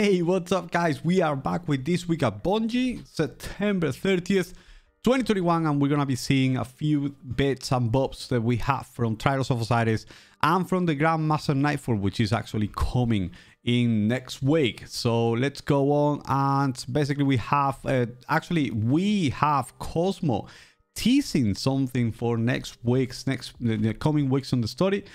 Hey, what's up guys? We are back with This Week at Bungie, September 30th, 2021, and we're gonna be seeing a few bits and bobs that we have from Trials of Osiris and from the Grandmaster Nightfall, which is actually coming in next week. So let's go on, and basically we have Cosmo teasing something for the coming weeks on the story.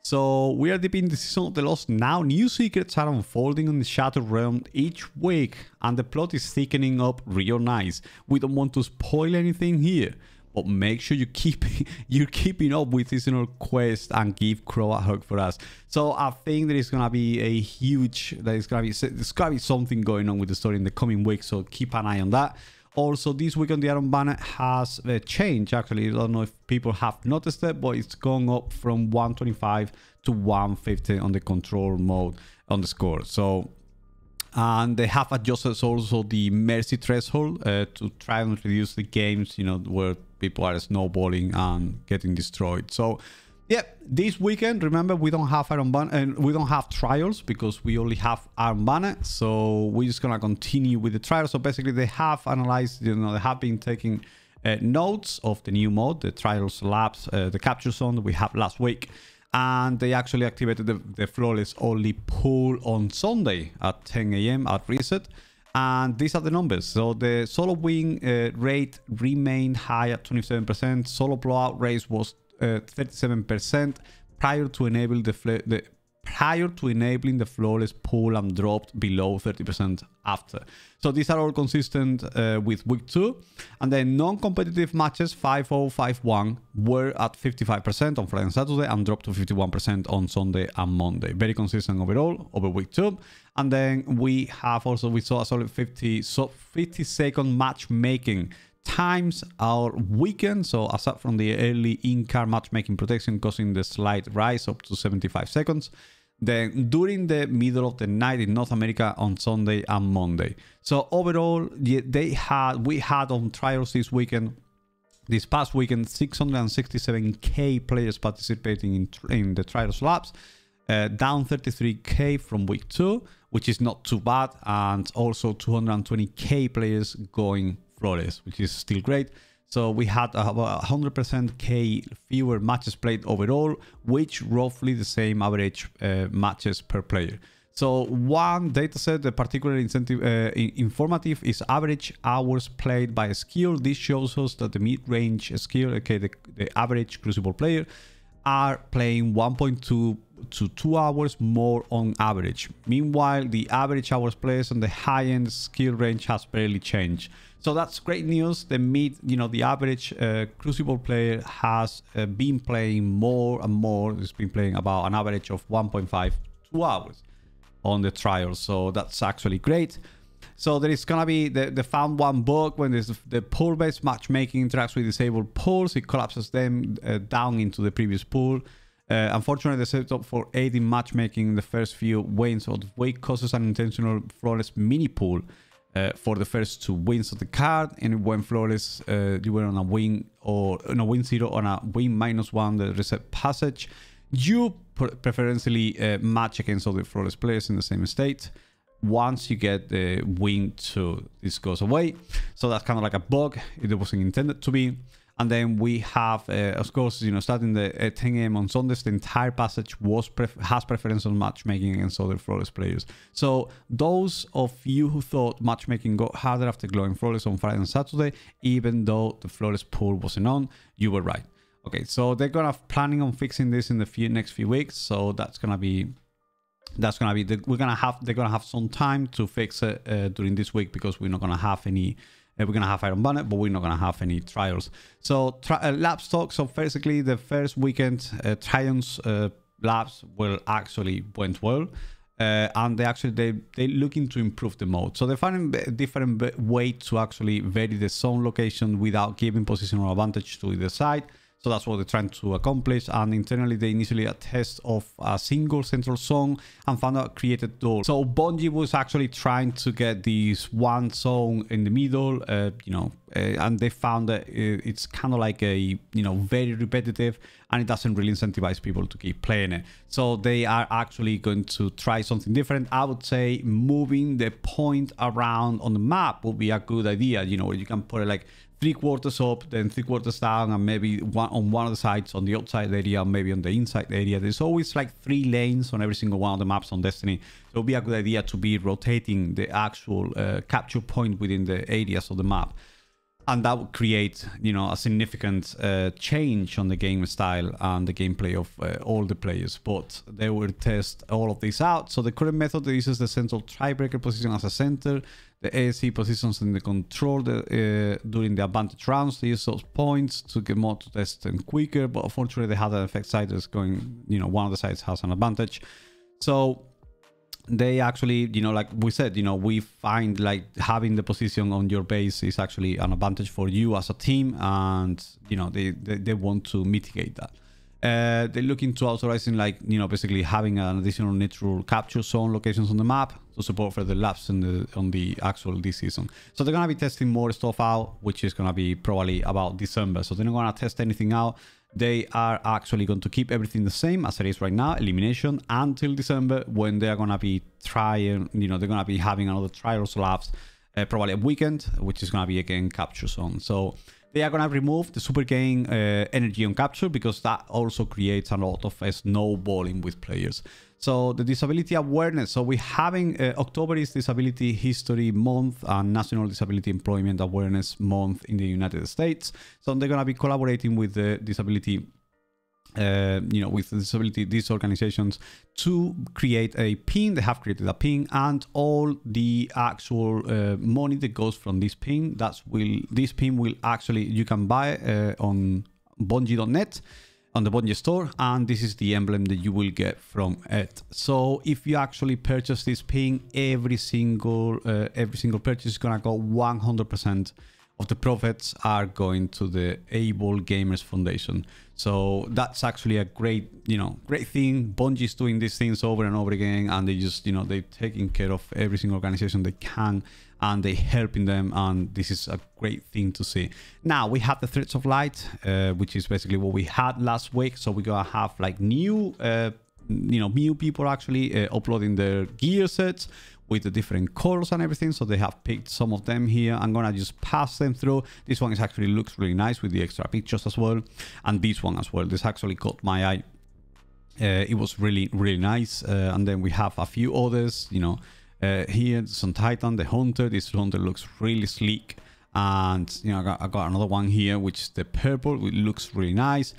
So we are deep in the Season of the Lost now. New secrets are unfolding in the Shattered Realm each week, and the plot is thickening up real nice. We don't want to spoil anything here, but make sure you're keeping up with seasonal quests and give Crow a hug for us. So I think there is gonna be there's gonna be something going on with the story in the coming weeks. So keep an eye on that. Also, this week on the Iron Banner has changed. Actually, I don't know if people have noticed it, but it's gone up from 125 to 150 on the control mode on the score. So, and they have adjusted also the mercy threshold to try and reduce the games, where people are snowballing and getting destroyed. So, yeah, this weekend, remember, we don't have Iron Banner and we don't have trials because we only have Iron Banner. So we're just gonna continue with the trials. So basically, they have analyzed, they have been taking notes of the new mode, the trials labs, the capture zone that we had last week, and they actually activated the flawless only pool on Sunday at 10 AM at reset. And these are the numbers. So the solo win rate remained high at 27%. Solo blowout rate was 37% prior to enabling the flawless pool, and dropped below 30% after. So these are all consistent with week 2. And then non-competitive matches 5-0, 5-1 were at 55% on Friday and Saturday and dropped to 51% on Sunday and Monday. Very consistent overall over week 2. And then we saw a solid 50-second matchmaking times our weekend. So aside from the early in-car matchmaking protection causing the slight rise up to 75 seconds, then during the middle of the night in North America on Sunday and Monday. So overall, we had on trials this past weekend 667k players participating in the trials labs, down 33k from week 2, which is not too bad, and also 220k players going flawless, which is still great. So we had about 100% fewer matches played overall, which roughly the same average matches per player. So one dataset that particularly informative is average hours played by a skill. This shows us that the mid-range skill, the average Crucible player, are playing 1.2 to 2 hours more on average. Meanwhile, the average hours played on the high-end skill range has barely changed. So that's great news. The average Crucible player has been playing more and more. It's been playing about an average of 1.5 to 2 hours on the trials. So that's actually great. So there is gonna be the found one bug when there's the pool-based matchmaking interacts with disabled pools. It collapses them down into the previous pool. Unfortunately, the setup for aiding matchmaking in the first few wins of the week causes an intentional flawless mini pool for the first 2 wins of the card, and when flawless, you were on a win or on a win 0 on a win -1 the reset passage, you preferentially match against other flawless players in the same state. Once you get the win 2, this goes away. So that's kind of like a bug. It wasn't intended to be. And then we have, of course, starting at 10 AM on Sundays, the entire passage has preference on matchmaking against other flawless players. So those of you who thought matchmaking got harder after glowing flawless on Friday and Saturday, even though the flawless pool wasn't on, you were right. Okay, so they're planning on fixing this in the next few weeks. So they're gonna have some time to fix it during this week, because we're not gonna have any. We're going to have Iron Banner, but we're not going to have any trials. So lab stock. So basically the first weekend Triumph's labs went well. And they're looking to improve the mode. So they're finding a different way to actually vary the zone location without giving positional advantage to either side. So that's what they're trying to accomplish. And internally, they initially a test of a single central song and found out created those. So Bungie was actually trying to get this one song in the middle, and they found that it's kind of like a, very repetitive, and it doesn't really incentivize people to keep playing it. So they are actually going to try something different. I would say moving the point around on the map would be a good idea, where you can put it like 3/4 up, then 3/4 down, and maybe on one of the sides on the outside area, maybe on the inside area. There's always like 3 lanes on every single one of the maps on Destiny. So it would be a good idea to be rotating the actual capture point within the areas of the map. And that would create, a significant change on the game style and the gameplay of all the players. But they will test all of this out. So the current method uses the central tiebreaker position as a center. The ASC positions in the control during the advantage rounds. They use those points to get more to test them quicker. But unfortunately, they have an effect side that's going, one of the sides has an advantage. So they actually, like we said, we find like having the position on your base is actually an advantage for you as a team, and they want to mitigate that. They're looking to authorizing basically having an additional neutral capture zone locations on the map to support further laps on the actual this season. So they're gonna be testing more stuff out, which is gonna be probably about December. So they're not gonna test anything out. They are actually going to keep everything the same as it is right now, elimination, until December, when they're going to be trying, they're going to be having another trials labs, probably a weekend, which is going to be again capture zone. So they are going to remove the super gain energy on capture, because that also creates a lot of snowballing with players. So the disability awareness. So we're having October is Disability History Month and National Disability Employment Awareness Month in the United States. So they're going to be collaborating with the disability, these organizations to create a pin. They have created a pin, and all the actual money that goes from this pin, this pin will actually, you can buy on Bungie.net. On the Bungie store, and this is the emblem that you will get from it. So if you actually purchase this pin, every single purchase is gonna go 100% of the profits are going to the Able Gamers Foundation. So that's actually a great thing. Bungie's doing these things over and over again, and they just, they're taking care of every single organization they can, and they helping them, and this is a great thing to see. Now we have the Threads of Light, which is basically what we had last week. So we're gonna have like new people actually uploading their gear sets with the different colors and everything. So they have picked some of them here. I'm gonna just pass them through. This one is actually looks really nice with the extra pictures as well, and this one as well. This actually caught my eye. It was really nice. And then we have a few others, here some Titan, the Hunter. This Hunter looks really sleek, and I got another one here, which is the purple, which looks really nice.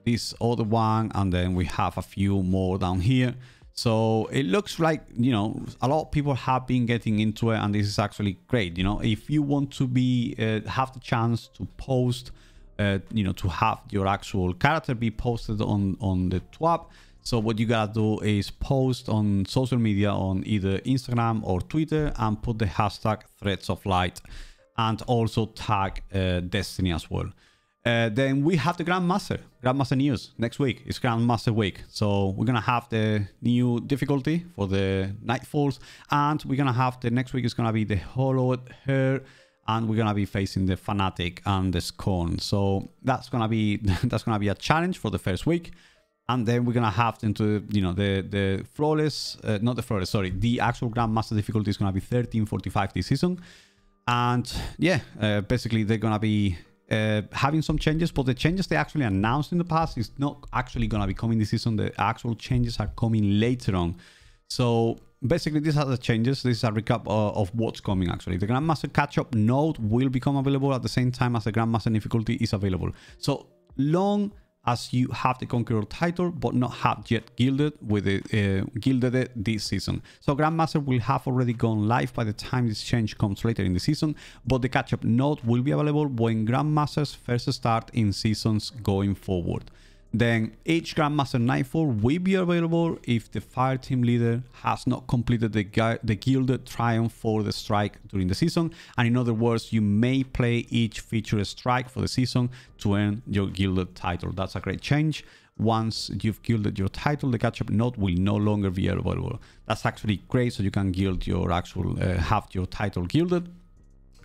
This other one, and then we have a few more down here. So it looks like, a lot of people have been getting into it, and this is actually great. If you want to be have the chance to post, to have your actual character be posted on the TWAB. So what you gotta do is post on social media on either Instagram or Twitter and put the hashtag Threads of Light, and also tag Destiny as well. Then we have the Grandmaster news. Next week is Grandmaster week. So we're gonna have the new difficulty for the Nightfalls, and we're gonna have the next week is gonna be the Hollowed Hair, and we're gonna be facing the Fanatic and the Scorn. So that's gonna be a challenge for the first week. And then we're gonna have into the flawless, not the flawless, sorry, the actual Grandmaster difficulty is gonna be 1345 this season. And yeah, basically they're gonna be having some changes, but the changes they actually announced in the past is not actually gonna be coming this season. The actual changes are coming later on. So basically these are the changes. This is a recap of what's coming actually. The Grandmaster catch-up node will become available at the same time as the Grandmaster difficulty is available. So long as you have the Conqueror title, but not have yet gilded it this season. So Grandmaster will have already gone live by the time this change comes later in the season, but the catch-up node will be available when Grandmasters first start in seasons going forward. Then each Grandmaster Nightfall will be available if the fire team leader has not completed the gilded triumph for the strike during the season. And in other words, you may play each featured strike for the season to earn your gilded title. That's a great change. Once you've gilded your title, the catch-up note will no longer be available. That's actually great, so you can gild your actual, have your title gilded.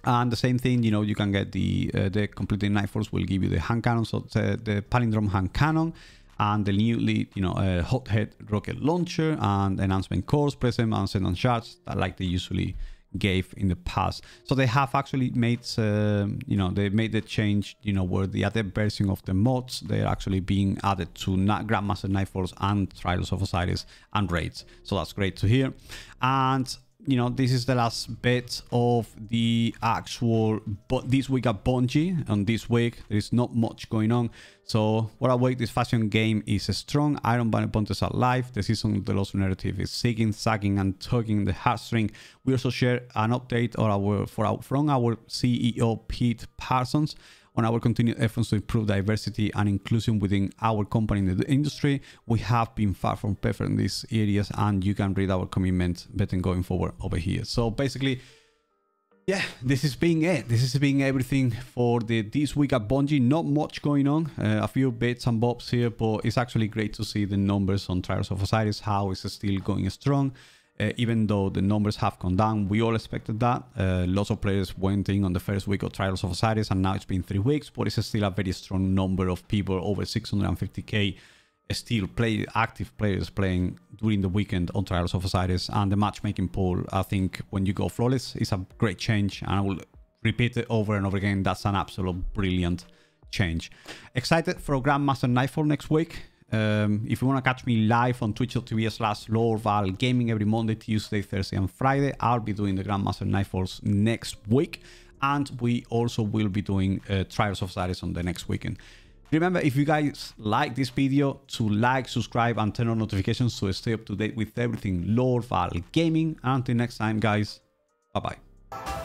And the same thing, you know, you can get the completed Nightfalls will give you the hand cannon, so the palindrome hand cannon, and the newly, you know, hothead rocket launcher and enhancement cores, present and send on shards, like they usually gave in the past. So they have actually made, you know, they made the change, you know, where the other version of the mods, they're actually being added to Grandmaster Nightfalls and Trials of Osiris and raids. So that's great to hear. And you know, this is the last bit of the actual, but this week at Bungie, and this week there is not much going on. So what I wait, this fashion game is strong. Iron Banner Punters are live. The season of the Lost narrative is zigging, sagging, and tugging the heartstring. We also share an update from our CEO Pete Parsons on our continued efforts to improve diversity and inclusion within our company in the industry. We have been far from perfect in these areas, and you can read our commitment better going forward over here. So basically, yeah, this is being it. This is being everything for this week at Bungie. Not much going on, a few bits and bobs here, but it's actually great to see the numbers on Trials of Osiris, how it's still going strong. Even though the numbers have gone down, we all expected that. Lots of players went in on the first week of Trials of Osiris, and now it's been 3 weeks, but it's still a very strong number of people, over 650k still active players playing during the weekend on Trials of Osiris. And the matchmaking pool, I think when you go flawless, is a great change, and I will repeat it over and over again. That's an absolute brilliant change. Excited for Grandmaster Nightfall next week. If you want to catch me live on twitch.tv/LordValGaming every Monday, Tuesday, Thursday, and Friday, I'll be doing the Grandmaster Nightfalls next week. And we also will be doing Trials of Osiris on the next weekend. Remember, if you guys like this video, to like, subscribe, and turn on notifications to stay up to date with everything Lord Val Gaming. And until next time, guys, bye-bye.